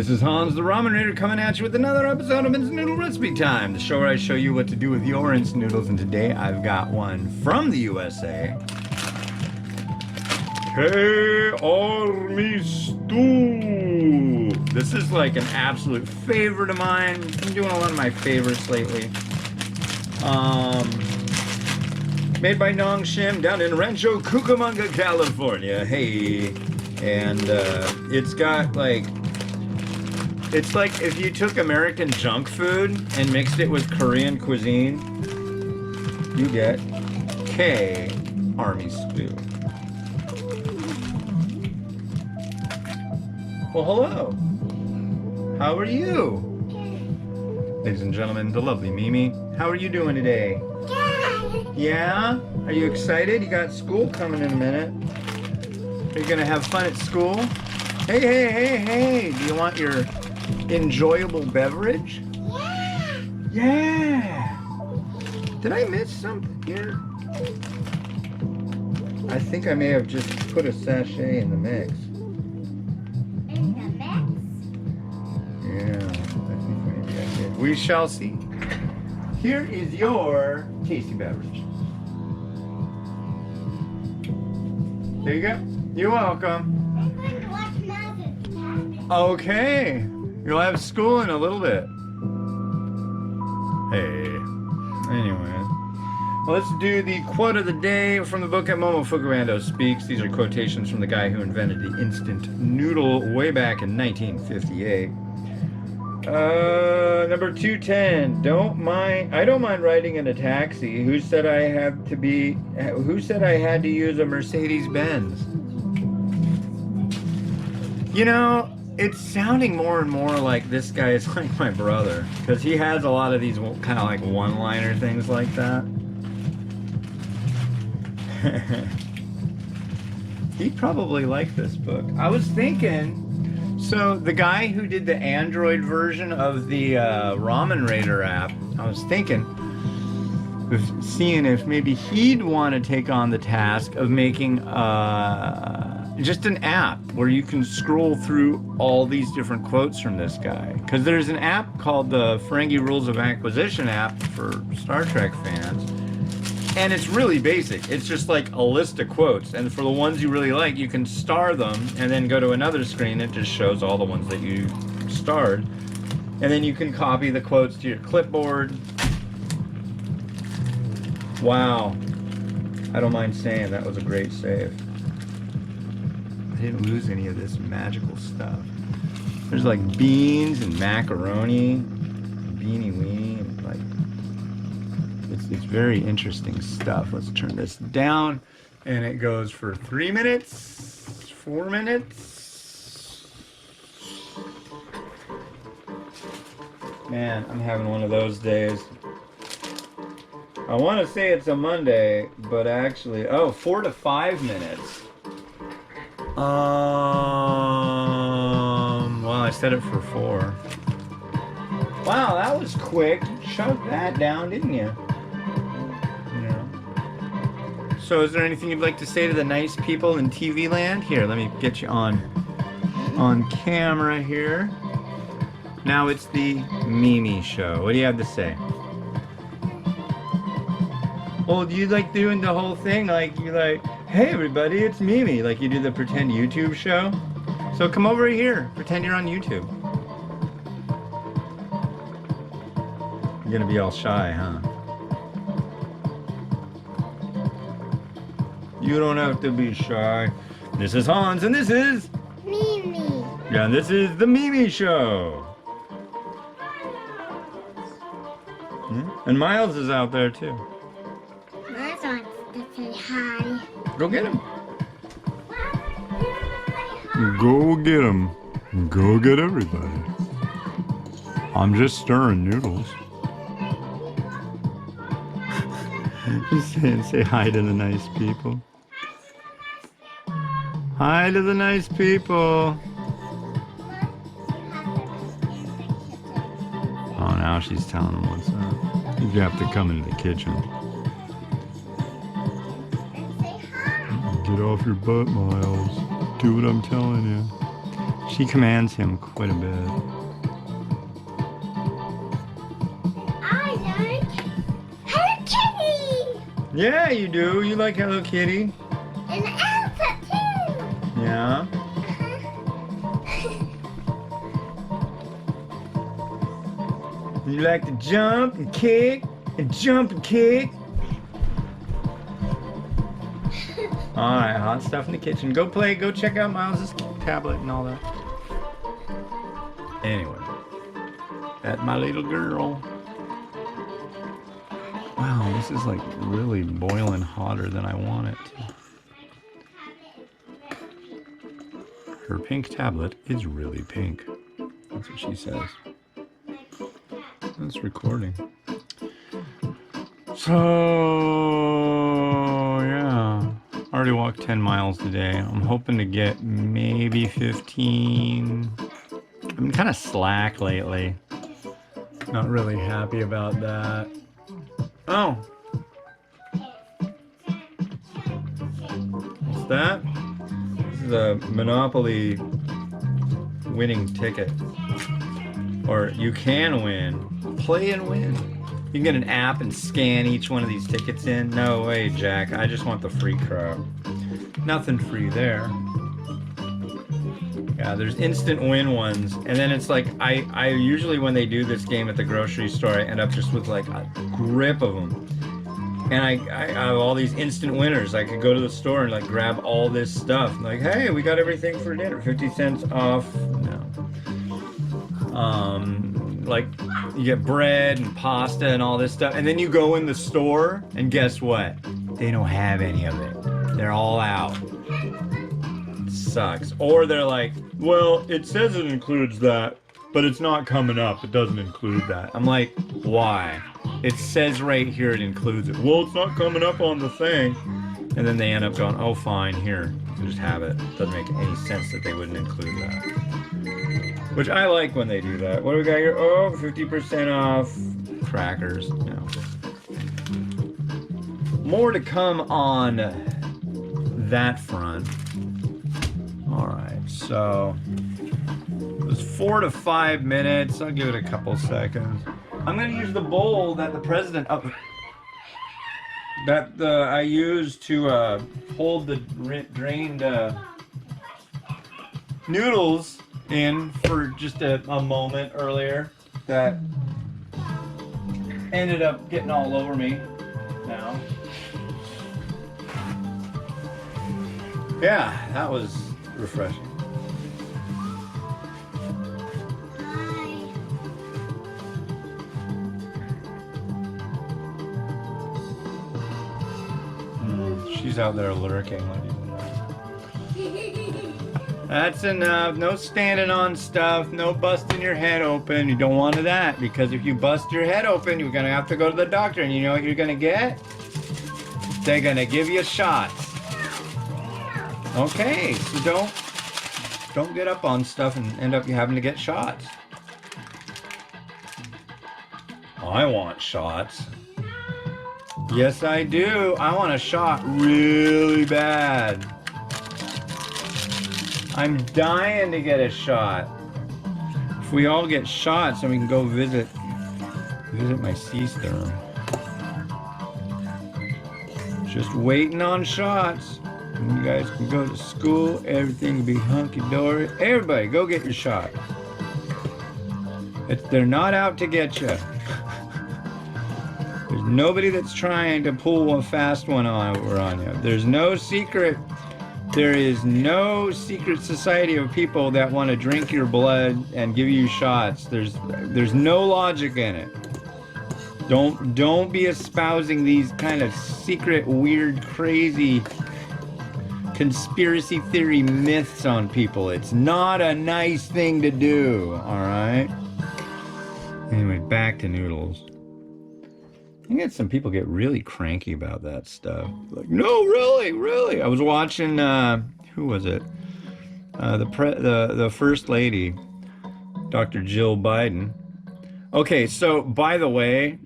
This is Hans the Ramen Raider coming at you with another episode of Instant Noodle Recipe Time, the show where I show you what to do with your instant noodles. And today I've got one from the USA. Hey, Army Stew! This is like an absolute favorite of mine. I'm doing a lot of my favorites lately. Made by Nongshim down in Rancho Cucamonga, California. Hey, and it's got like, it's like if you took American junk food and mixed it with Korean cuisine, you get K Army Stew. Well, hello. How are you? Ladies and gentlemen, the lovely Mimi. How are you doing today? Yeah? Are you excited? You got school coming in a minute. Are you gonna have fun at school? Hey, hey, hey, hey! Do you want your enjoyable beverage? Yeah! Yeah! Did I miss something here? I think I may have just put a sachet in the mix. In the mix? Yeah, I think maybe I did. We shall see. Here is your tasty beverage. There you go. You're welcome. I'm going to watch Ramen. Okay. You'll have school in a little bit. Hey. Anyway. Well, let's do the quote of the day from the book at Momofuku Ando Speaks. These are quotations from the guy who invented the instant noodle way back in 1958. Number 210. I don't mind riding in a taxi. Who said I had to use a Mercedes-Benz? You know, it's sounding more and more like this guy is like my brother, because he has a lot of these kind of like one-liner things like that. He'd probably like this book. I was thinking, so the guy who did the Android version of the Ramen Raider app, I was thinking of seeing if maybe he'd want to take on the task of making just an app where you can scroll through all these different quotes from this guy. Because there's an app called the Ferengi Rules of Acquisition app for Star Trek fans. And it's really basic. It's just like a list of quotes. And for the ones you really like, you can star them and then go to another screen. It just shows all the ones that you starred. And then you can copy the quotes to your clipboard. Wow. I don't mind saying that was a great save. I didn't lose any of this magical stuff. There's like beans and macaroni, beanie weenie, and like, it's very interesting stuff. Let's turn this down, and it goes for 3 minutes, 4 minutes. Man, I'm having one of those days. I want to say it's a Monday, but actually, 4 to 5 minutes. Well, I set it for 4. Wow, that was quick. You shoved that down, didn't you? Yeah. So, is there anything you'd like to say to the nice people in TV land? Here, let me get you on camera here. Now it's the Mimi show. What do you have to say? Well, do you like doing the whole thing? Like, you like, hey everybody, it's Mimi. Like you do the pretend YouTube show. So come over here, pretend you're on YouTube. You're gonna be all shy, huh? You don't have to be shy. This is Hans, and this is Mimi. Yeah, and this is the Mimi show. And Miles is out there too. Miles wants to say hi. Go get him. Go get him. Go get everybody. I'm just stirring noodles. He's saying, say hi to the nice people. Hi to the nice people. Oh, now she's telling him what's up. You have to come into the kitchen. And say hi. Get off your butt, Miles. Do what I'm telling you. She commands him quite a bit. I like Hello Kitty Yeah, you do. You like Hello Kitty? and Elsa too. Yeah. You like to jump and kick and jump and kick. Alright, hot stuff in the kitchen. Go play, go check out Miles's tablet and all that. Anyway, that's my little girl. Wow, this is like really boiling hotter than I want it to. Her pink tablet is really pink. That's what she says. It's recording. So, yeah. I already walked 10 miles today. I'm hoping to get maybe 15. I'm kind of slack lately. Not really happy about that. Oh. What's that? This is a Monopoly winning ticket. Or you can win. Play and win. You can get an app and scan each one of these tickets in. No way, Jack. I just want the free crap. Nothing free there. Yeah, there's instant win ones. And then it's like, I usually when they do this game at the grocery store, I end up just with like a grip of them. And I have all these instant winners. I could go to the store and like grab all this stuff. Like, hey, we got everything for dinner. 50 cents off. No. Like you get bread and pasta and all this stuff, and then you go in the store and guess what? They don't have any of it. They're all out. It sucks. Or they're like, well, it says it includes that, but it's not coming up. It doesn't include that. I'm like, why? It says right here it includes it. Well, it's not coming up on the thing. And then they end up going, oh, fine, here, you can just have it. Doesn't make any sense that they wouldn't include that. Which I like when they do that. What do we got here? Oh, 50% off crackers. No. More to come on that front. Alright, so it was 4 to 5 minutes. I'll give it a couple seconds. I'm going to use the bowl that the president... I used to hold the drained noodles in for just a moment earlier that ended up getting all over me now. Yeah, that was refreshing. She's out there lurking. That's enough. No standing on stuff. No busting your head open. You don't want that, because if you bust your head open, you're gonna have to go to the doctor, and you know what you're gonna get? They're gonna give you shots. Okay, so don't get up on stuff and end up having to get shots. I want shots. Yes, I do. I want a shot really bad. I'm dying to get a shot. If we all get shots, then we can go visit my sister. Just waiting on shots. And you guys can go to school. Everything will be hunky-dory. Everybody, go get your shot. They're not out to get you. There's nobody that's trying to pull a fast one over on you. There's no secret. There is no secret society of people that want to drink your blood and give you shots. There's no logic in it. Don't be espousing these kind of secret, weird, crazy conspiracy theory myths on people. It's not a nice thing to do, all right? Anyway, back to noodles. I get some people get really cranky about that stuff. Like, no, really. I was watching, who was it? The First Lady, Dr. Jill Biden. Okay, so by the way,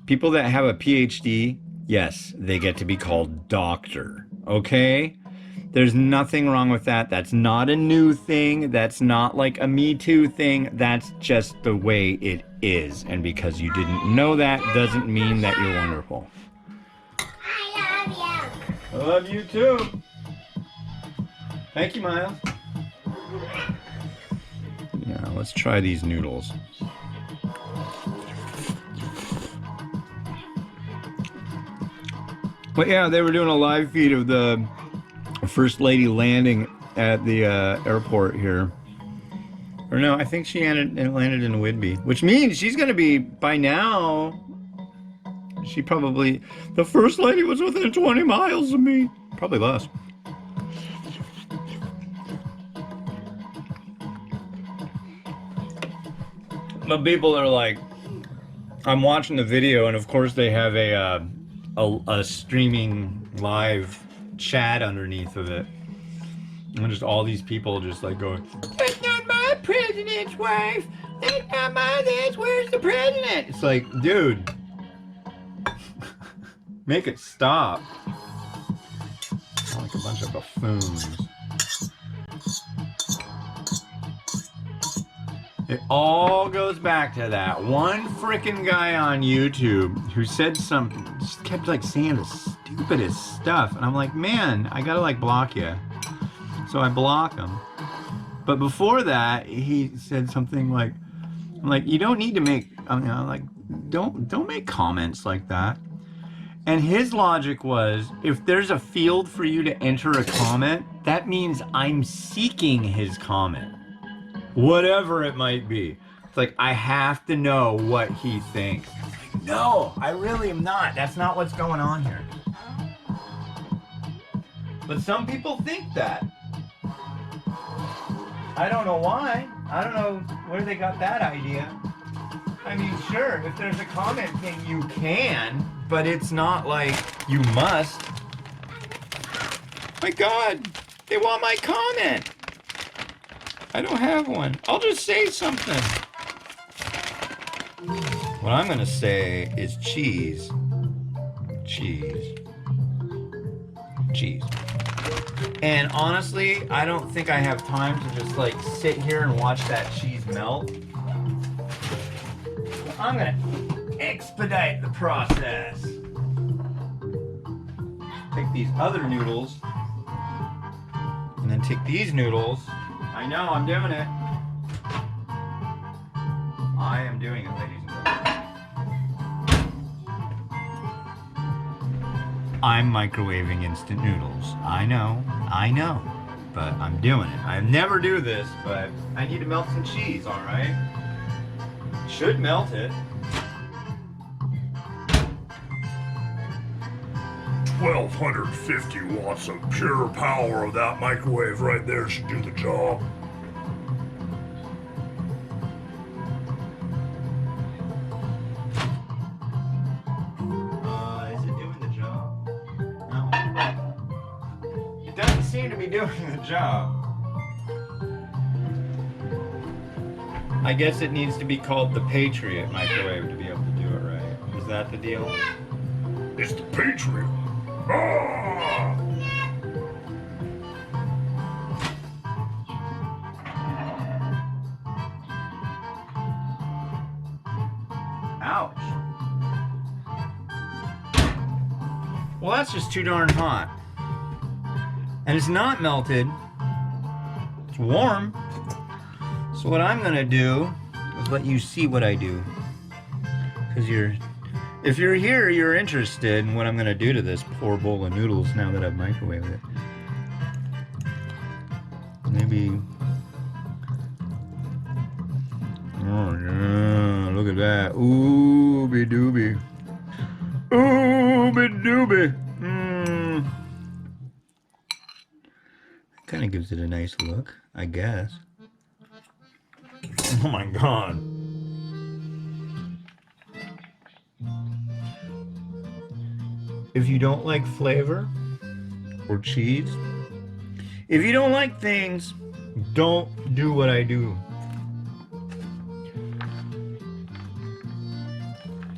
people that have a PhD, yes, they get to be called doctor, okay? There's nothing wrong with that. That's not a new thing. That's not like a Me Too thing. That's just the way it is. And because you didn't know that doesn't mean that you're wonderful. I love you. I love you too. Thank you, Miles. Yeah, let's try these noodles. But yeah, they were doing a live feed of the First Lady landing at the airport here. Or no, I think she landed in Whidbey, which means she's going to be, by now, the First Lady was within 20 miles of me. Probably less. But people are like, I'm watching the video, and of course they have a streaming live chat underneath of it, and just all these people just like going, "That's not my president's wife. That's not my this. Where's the president?" It's like, dude, make it stop. Like a bunch of buffoons. It all goes back to that one frickin' guy on YouTube who said something, just kept like saying the stupidest stuff, and I'm like, man, I gotta like block you. So I block him. But before that, he said something like, I'm like, you don't need to make, don't make comments like that. And his logic was, if there's a field for you to enter a comment, that means I'm seeking his comment. Whatever it might be. It's like, I have to know what he thinks. It's like, no, I really am not. That's not what's going on here. But some people think that. I don't know why. I don't know where they got that idea. I mean, sure, if there's a comment thing, you can, but it's not like you must. My God, they want my comment. I don't have one. I'll just say something. What I'm gonna say is cheese. Cheese. Cheese. And honestly, I don't think I have time to just like sit here and watch that cheese melt. I'm gonna expedite the process. Take these other noodles and then take these noodles. I know, I'm doing it. I am doing it, ladies and gentlemen. I'm microwaving instant noodles. I know, but I'm doing it. I never do this, but I need to melt some cheese, all right? Should melt it. 1250 watts of pure power of that microwave right there should do the job. Is it doing the job? No. It doesn't seem to be doing the job. I guess it needs to be called the Patriot microwave to be able to do it right. Is that the deal? It's the Patriot. Ah! Ouch. Well, that's just too darn hot. And it's not melted. It's warm. So what I'm gonna do is let you see what I do. Because if you're here, you're interested in what I'm gonna do to this poor bowl of noodles now that I've microwaved it. Maybe. Oh yeah, look at that. Ooby dooby. Ooby dooby. Kind of gives it a nice look, I guess. Oh my God. If you don't like flavor or cheese, if you don't like things, don't do what I do.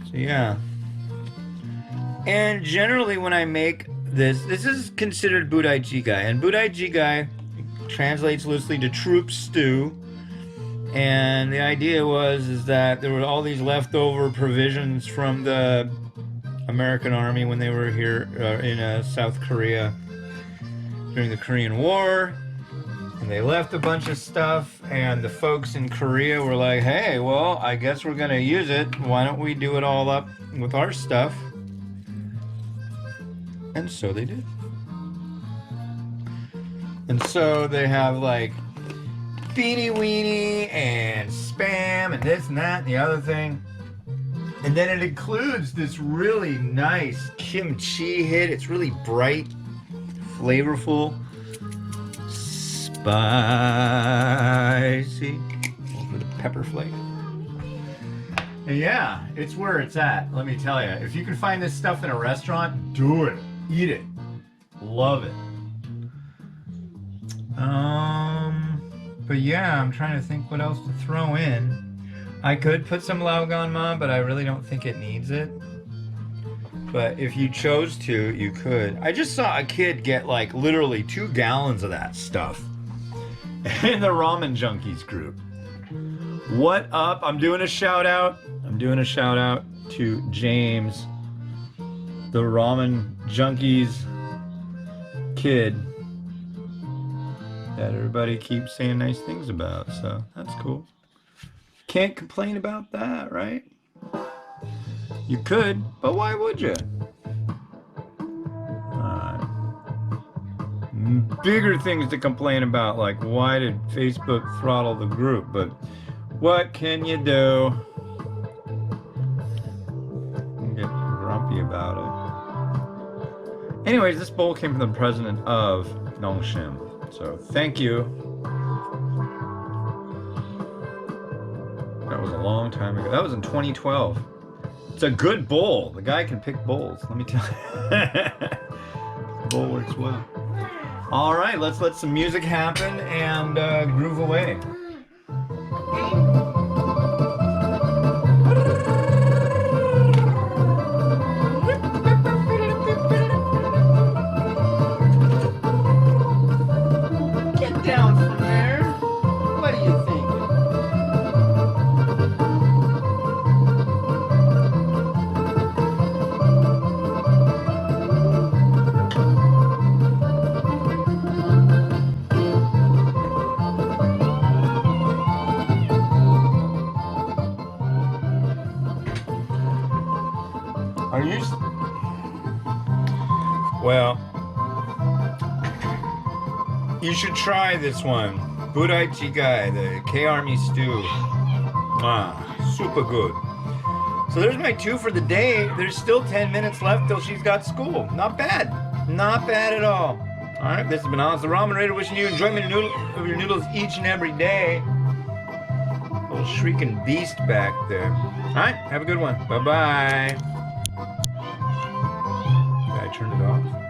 So yeah. And generally when I make this. This is considered Budai Jigai, and Budai Jigai translates loosely to troop stew. And the idea is that there were all these leftover provisions from the American army when they were here in South Korea during the Korean War. And they left a bunch of stuff, and the folks in Korea were like, hey, well, I guess we're gonna use it. Why don't we do it all up with our stuff? And so they did. And so they have like beanie weenie and spam and this and that and the other thing. And then it includes this really nice kimchi hit. It's really bright, flavorful, spicy. With a pepper flake. And yeah, it's where it's at, let me tell you. If you can find this stuff in a restaurant, do it. Eat it. Love it. But yeah, I'm trying to think what else to throw in. I could put some Laogan, but I really don't think it needs it. But if you chose to, you could. I just saw a kid get like literally 2 gallons of that stuff in the Ramen Junkies group. What up? I'm doing a shout out. I'm doing a shout out to James, the Ramen Junkies kid that everybody keeps saying nice things about, so that's cool. Can't complain about that, right? You could, but why would you? Bigger things to complain about, like why did Facebook throttle the group, but what can you do? Get grumpy about it. Anyways, this bowl came from the president of Nongshim. So thank you. That was a long time ago. That was in 2012. It's a good bowl. The guy can pick bowls. Let me tell you. The bowl works well. All right, let's let some music happen and groove away. Well, you should try this one. Budai Jigai, the K-Army stew. Super good. So there's my 2 for the day. There's still 10 minutes left till she's got school. Not bad. Not bad at all. Alright, this has been Alex the Ramen Raider wishing you enjoyment of your noodles each and every day. Little shrieking beast back there. Alright, have a good one. Bye-bye. I turned it off.